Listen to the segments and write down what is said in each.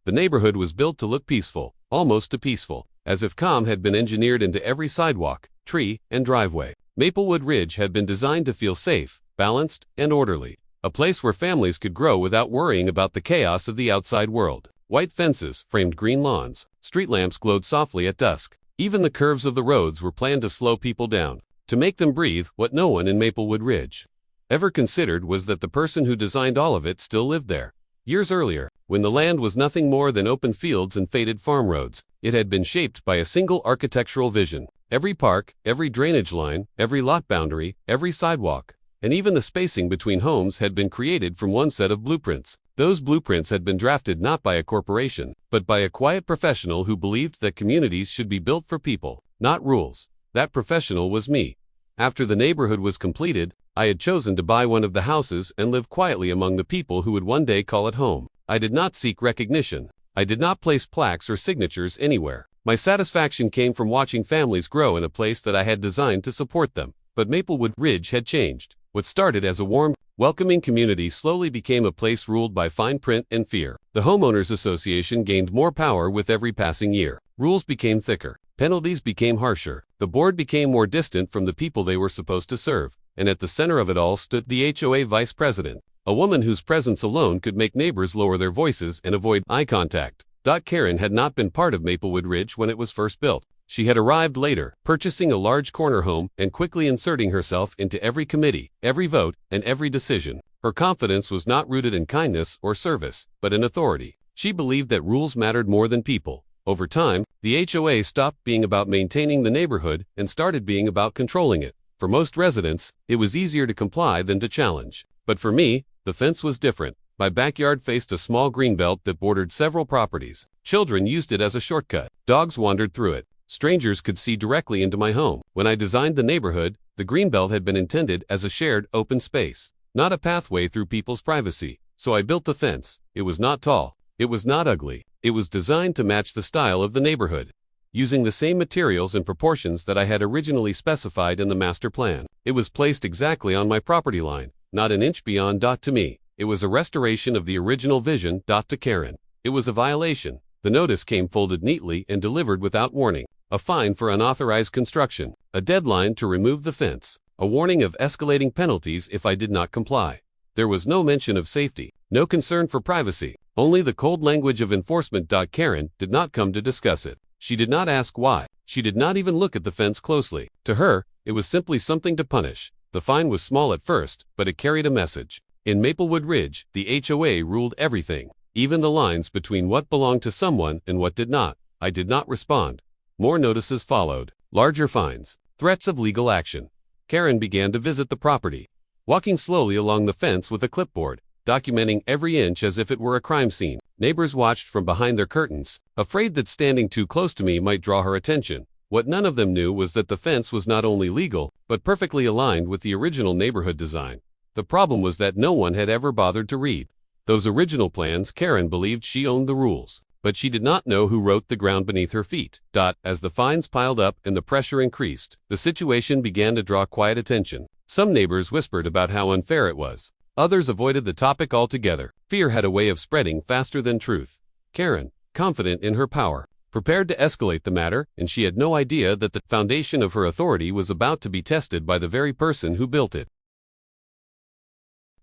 The neighborhood was built to look peaceful, almost too peaceful, as if calm had been engineered into every sidewalk, tree, and driveway. Maplewood Ridge had been designed to feel safe, balanced, and orderly. A place where families could grow without worrying about the chaos of the outside world. White fences framed green lawns. Street lamps glowed softly at dusk. Even the curves of the roads were planned to slow people down, to make them breathe. What no one in Maplewood Ridge ever considered was that the person who designed all of it still lived there. Years earlier, when the land was nothing more than open fields and faded farm roads, it had been shaped by a single architectural vision. Every park, every drainage line, every lot boundary, every sidewalk, and even the spacing between homes had been created from one set of blueprints. Those blueprints had been drafted not by a corporation, but by a quiet professional who believed that communities should be built for people, not rules. That professional was me. After the neighborhood was completed, I had chosen to buy one of the houses and live quietly among the people who would one day call it home. I did not seek recognition. I did not place plaques or signatures anywhere. My satisfaction came from watching families grow in a place that I had designed to support them. But Maplewood Ridge had changed. What started as a warm, welcoming community slowly became a place ruled by fine print and fear. The Homeowners Association gained more power with every passing year. Rules became thicker. Penalties became harsher. The board became more distant from the people they were supposed to serve. And at the center of it all stood the HOA vice president, a woman whose presence alone could make neighbors lower their voices and avoid eye contact. Karen had not been part of Maplewood Ridge when it was first built. She had arrived later, purchasing a large corner home and quickly inserting herself into every committee, every vote, and every decision. Her confidence was not rooted in kindness or service, but in authority. She believed that rules mattered more than people. Over time, the HOA stopped being about maintaining the neighborhood and started being about controlling it. For most residents, it was easier to comply than to challenge. But for me, the fence was different. My backyard faced a small greenbelt that bordered several properties. Children used it as a shortcut. Dogs wandered through it. Strangers could see directly into my home. When I designed the neighborhood, the greenbelt had been intended as a shared, open space, not a pathway through people's privacy. So I built the fence. It was not tall. It was not ugly. It was designed to match the style of the neighborhood, using the same materials and proportions that I had originally specified in the master plan. It was placed exactly on my property line, not an inch beyond. To me, it was a restoration of the original vision. To Karen, it was a violation. The notice came folded neatly and delivered without warning. A fine for unauthorized construction, a deadline to remove the fence, a warning of escalating penalties if I did not comply. There was no mention of safety, no concern for privacy, only the cold language of enforcement. Karen did not come to discuss it. She did not ask why. She did not even look at the fence closely. To her, it was simply something to punish. The fine was small at first, but it carried a message. In Maplewood Ridge, the HOA ruled everything, even the lines between what belonged to someone and what did not. I did not respond. More notices followed, larger fines, threats of legal action. Karen began to visit the property, walking slowly along the fence with a clipboard, documenting every inch as if it were a crime scene. Neighbors watched from behind their curtains, afraid that standing too close to me might draw her attention. What none of them knew was that the fence was not only legal, but perfectly aligned with the original neighborhood design. The problem was that no one had ever bothered to read those original plans. Karen believed she owned the rules, but she did not know who wrote the ground beneath her feet. As the fines piled up and the pressure increased, the situation began to draw quiet attention. Some neighbors whispered about how unfair it was. Others avoided the topic altogether. Fear had a way of spreading faster than truth. Karen, confident in her power, prepared to escalate the matter, and she had no idea that the foundation of her authority was about to be tested by the very person who built it.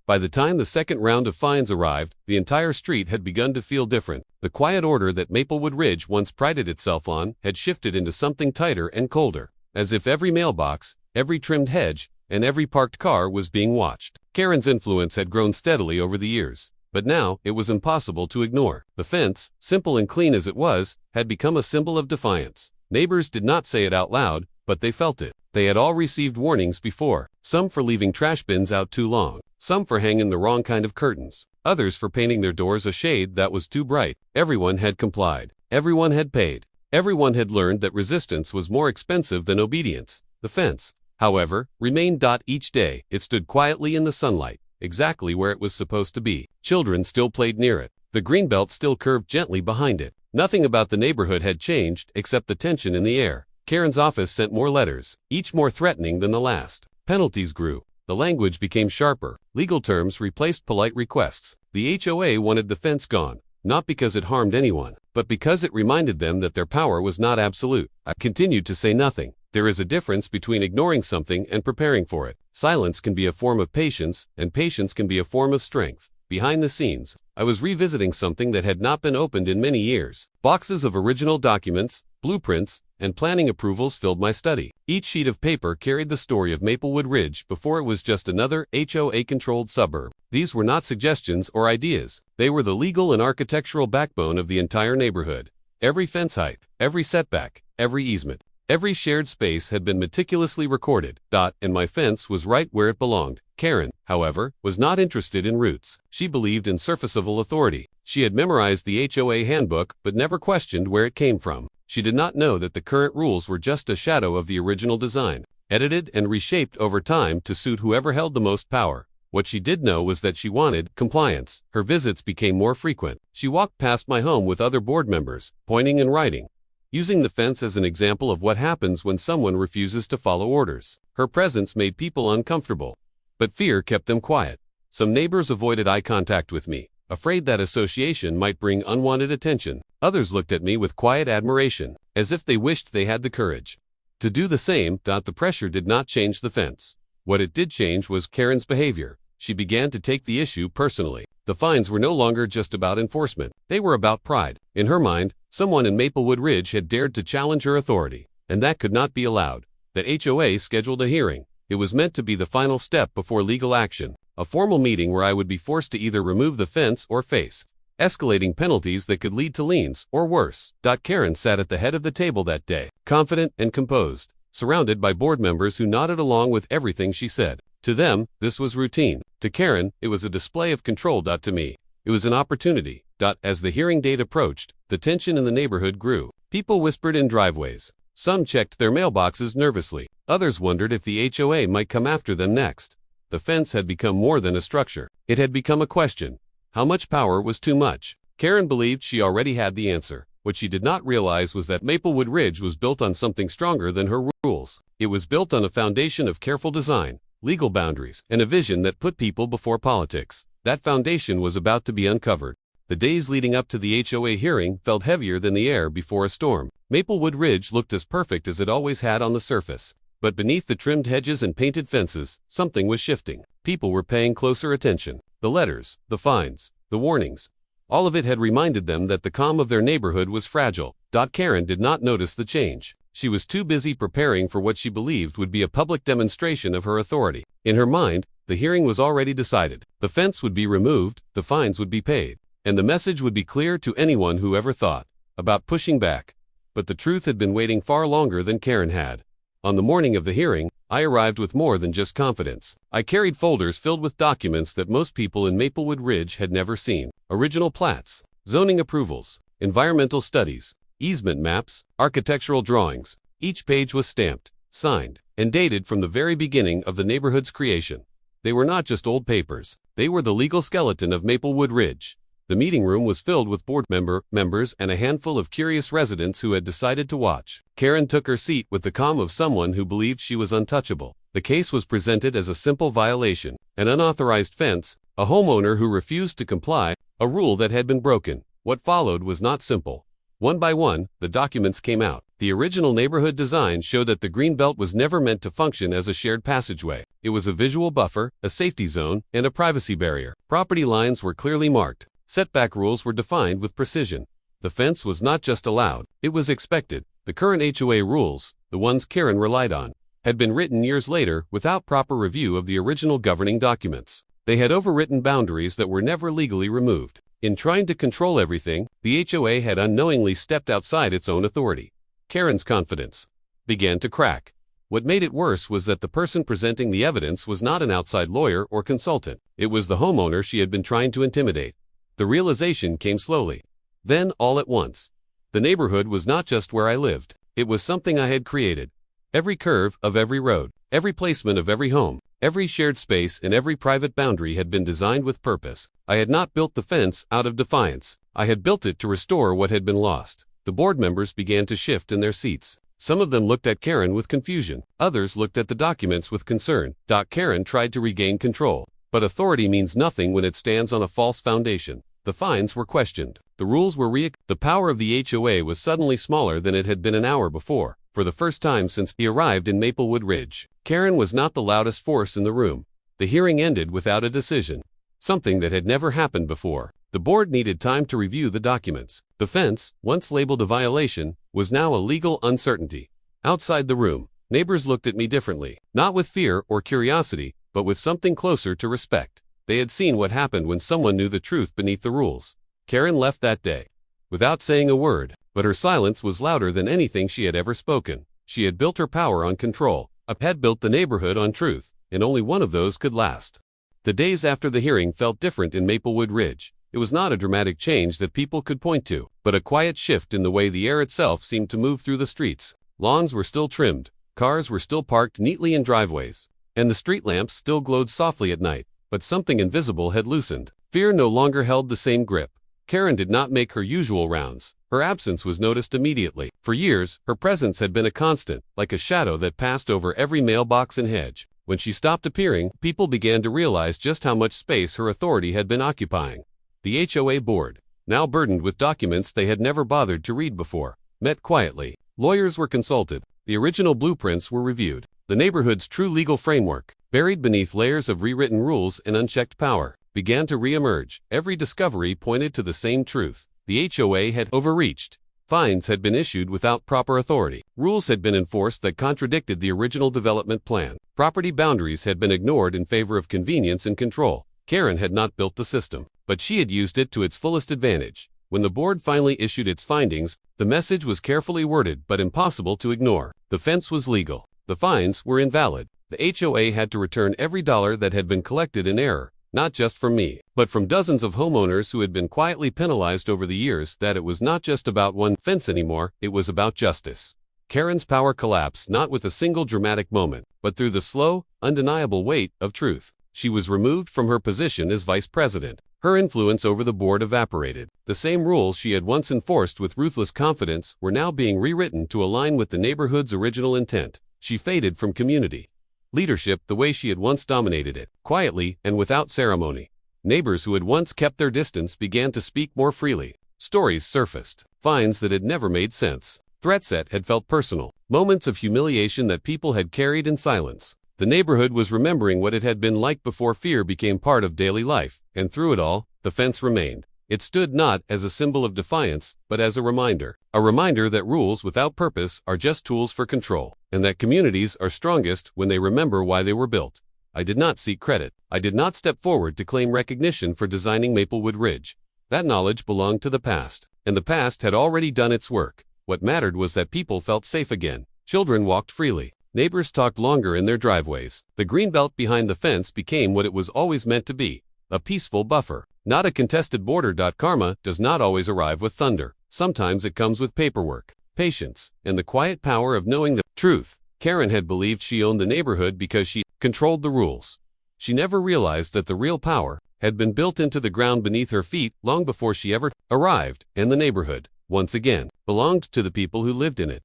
By the time the second round of fines arrived, the entire street had begun to feel different. The quiet order that Maplewood Ridge once prided itself on had shifted into something tighter and colder, as if every mailbox, every trimmed hedge, and every parked car was being watched. Karen's influence had grown steadily over the years, but now it was impossible to ignore. The fence, simple and clean as it was, had become a symbol of defiance. Neighbors did not say it out loud, but they felt it. They had all received warnings before, some for leaving trash bins out too long, some for hanging the wrong kind of curtains, others for painting their doors a shade that was too bright. Everyone had complied. Everyone had paid. Everyone had learned that resistance was more expensive than obedience. The fence, however, remained. Each day, it stood quietly in the sunlight, exactly where it was supposed to be. Children still played near it. The greenbelt still curved gently behind it. Nothing about the neighborhood had changed except the tension in the air. Karen's office sent more letters, each more threatening than the last. Penalties grew. The language became sharper. Legal terms replaced polite requests. The HOA wanted the fence gone. not because it harmed anyone, but because it reminded them that their power was not absolute. I continued to say nothing. There is a difference between ignoring something and preparing for it. Silence can be a form of patience, and patience can be a form of strength. Behind the scenes, I was revisiting something that had not been opened in many years. Boxes of original documents, blueprints, and planning approvals filled my study. Each sheet of paper carried the story of Maplewood Ridge before it was just another HOA-controlled suburb. These were not suggestions or ideas. They were the legal and architectural backbone of the entire neighborhood. Every fence height, every setback, every easement, every shared space had been meticulously recorded, and my fence was right where it belonged. Karen, however, was not interested in roots. She believed in surface-level authority. She had memorized the HOA handbook but never questioned where it came from. She did not know that the current rules were just a shadow of the original design, edited and reshaped over time to suit whoever held the most power. What she did know was that she wanted compliance. Her visits became more frequent. She walked past my home with other board members, pointing and writing, using the fence as an example of what happens when someone refuses to follow orders. Her presence made people uncomfortable, but fear kept them quiet. Some neighbors avoided eye contact with me, afraid that association might bring unwanted attention. Others looked at me with quiet admiration, as if they wished they had the courage to do the same. The pressure did not change the fence. What it did change was Karen's behavior. She began to take the issue personally. The fines were no longer just about enforcement. They were about pride. In her mind, someone in Maplewood Ridge had dared to challenge her authority, and that could not be allowed. That HOA scheduled a hearing. It was meant to be the final step before legal action, a formal meeting where I would be forced to either remove the fence or face escalating penalties that could lead to liens, or worse. Karen sat at the head of the table that day, confident and composed, surrounded by board members who nodded along with everything she said. To them, this was routine. To Karen, it was a display of control. To me, it was an opportunity. As the hearing date approached, the tension in the neighborhood grew. People whispered in driveways. Some checked their mailboxes nervously. Others wondered if the HOA might come after them next. The fence had become more than a structure. It had become a question. How much power was too much? Karen believed she already had the answer. What she did not realize was that Maplewood Ridge was built on something stronger than her rules. It was built on a foundation of careful design, legal boundaries, and a vision that put people before politics. That foundation was about to be uncovered. The days leading up to the HOA hearing felt heavier than the air before a storm. Maplewood Ridge looked as perfect as it always had on the surface. But beneath the trimmed hedges and painted fences, something was shifting. People were paying closer attention. The letters, the fines, the warnings. All of it had reminded them that the calm of their neighborhood was fragile. Karen did not notice the change. She was too busy preparing for what she believed would be a public demonstration of her authority. In her mind, the hearing was already decided. The fence would be removed, the fines would be paid, and the message would be clear to anyone who ever thought about pushing back. But the truth had been waiting far longer than Karen had. On the morning of the hearing, I arrived with more than just confidence. I carried folders filled with documents that most people in Maplewood Ridge had never seen. Original plats, zoning approvals, environmental studies, easement maps, architectural drawings. Each page was stamped, signed, and dated from the very beginning of the neighborhood's creation. They were not just old papers. They were the legal skeleton of Maplewood Ridge. The meeting room was filled with board members and a handful of curious residents who had decided to watch. Karen took her seat with the calm of someone who believed she was untouchable. The case was presented as a simple violation, an unauthorized fence, a homeowner who refused to comply, a rule that had been broken. What followed was not simple. One by one, the documents came out. The original neighborhood design showed that the greenbelt was never meant to function as a shared passageway. It was a visual buffer, a safety zone, and a privacy barrier. Property lines were clearly marked. Setback rules were defined with precision. The fence was not just allowed, it was expected. The current HOA rules, the ones Karen relied on, had been written years later without proper review of the original governing documents. They had overwritten boundaries that were never legally removed. In trying to control everything, the HOA had unknowingly stepped outside its own authority. Karen's confidence began to crack. What made it worse was that the person presenting the evidence was not an outside lawyer or consultant. It was the homeowner she had been trying to intimidate. The realization came slowly. Then, all at once. The neighborhood was not just where I lived. It was something I had created. Every curve of every road, every placement of every home, every shared space and every private boundary had been designed with purpose. I had not built the fence out of defiance. I had built it to restore what had been lost. The board members began to shift in their seats. Some of them looked at Karen with confusion. Others looked at the documents with concern. Karen tried to regain control. But authority means nothing when it stands on a false foundation. The fines were questioned. The rules were The power of the HOA was suddenly smaller than it had been an hour before, for the first time since he arrived in Maplewood Ridge. Karen was not the loudest force in the room. The hearing ended without a decision, something that had never happened before. The board needed time to review the documents. The fence, once labeled a violation, was now a legal uncertainty. Outside the room, neighbors looked at me differently, not with fear or curiosity, but with something closer to respect. They had seen what happened when someone knew the truth beneath the rules. Karen left that day, without saying a word, but her silence was louder than anything she had ever spoken. She had built her power on control, had built the neighborhood on truth, and only one of those could last. The days after the hearing felt different in Maplewood Ridge. It was not a dramatic change that people could point to, but a quiet shift in the way the air itself seemed to move through the streets. Lawns were still trimmed, cars were still parked neatly in driveways, and the street lamps still glowed softly at night, but something invisible had loosened. Fear no longer held the same grip. Karen did not make her usual rounds. Her absence was noticed immediately. For years, her presence had been a constant, like a shadow that passed over every mailbox and hedge. When she stopped appearing, people began to realize just how much space her authority had been occupying. The HOA board, now burdened with documents they had never bothered to read before, met quietly. Lawyers were consulted. The original blueprints were reviewed. The neighborhood's true legal framework, buried beneath layers of rewritten rules and unchecked power, began to re-emerge. Every discovery pointed to the same truth. The HOA had overreached. Fines had been issued without proper authority. Rules had been enforced that contradicted the original development plan. Property boundaries had been ignored in favor of convenience and control. Karen had not built the system, but she had used it to its fullest advantage. When the board finally issued its findings, the message was carefully worded but impossible to ignore. The fence was legal. The fines were invalid. The HOA had to return every dollar that had been collected in error, not just from me, but from dozens of homeowners who had been quietly penalized over the years. That it was not just about one fence anymore, it was about justice. Karen's power collapsed not with a single dramatic moment, but through the slow, undeniable weight of truth. She was removed from her position as vice president. Her influence over the board evaporated. The same rules she had once enforced with ruthless confidence were now being rewritten to align with the neighborhood's original intent. She faded from community leadership the way she had once dominated it, quietly and without ceremony. Neighbors who had once kept their distance began to speak more freely. Stories surfaced. Fines that had never made sense. Threats that had felt personal. Moments of humiliation that people had carried in silence. The neighborhood was remembering what it had been like before fear became part of daily life, and through it all, the fence remained. It stood not as a symbol of defiance, but as a reminder that rules without purpose are just tools for control, and that communities are strongest when they remember why they were built. I did not seek credit. I did not step forward to claim recognition for designing Maplewood Ridge. That knowledge belonged to the past, and the past had already done its work. What mattered was that people felt safe again. Children walked freely. Neighbors talked longer in their driveways. The greenbelt behind the fence became what it was always meant to be, a peaceful buffer, not a contested border. Karma does not always arrive with thunder. Sometimes it comes with paperwork, patience, and the quiet power of knowing the truth. Karen had believed she owned the neighborhood because she controlled the rules. She never realized that the real power had been built into the ground beneath her feet long before she ever arrived, and the neighborhood, once again, belonged to the people who lived in it.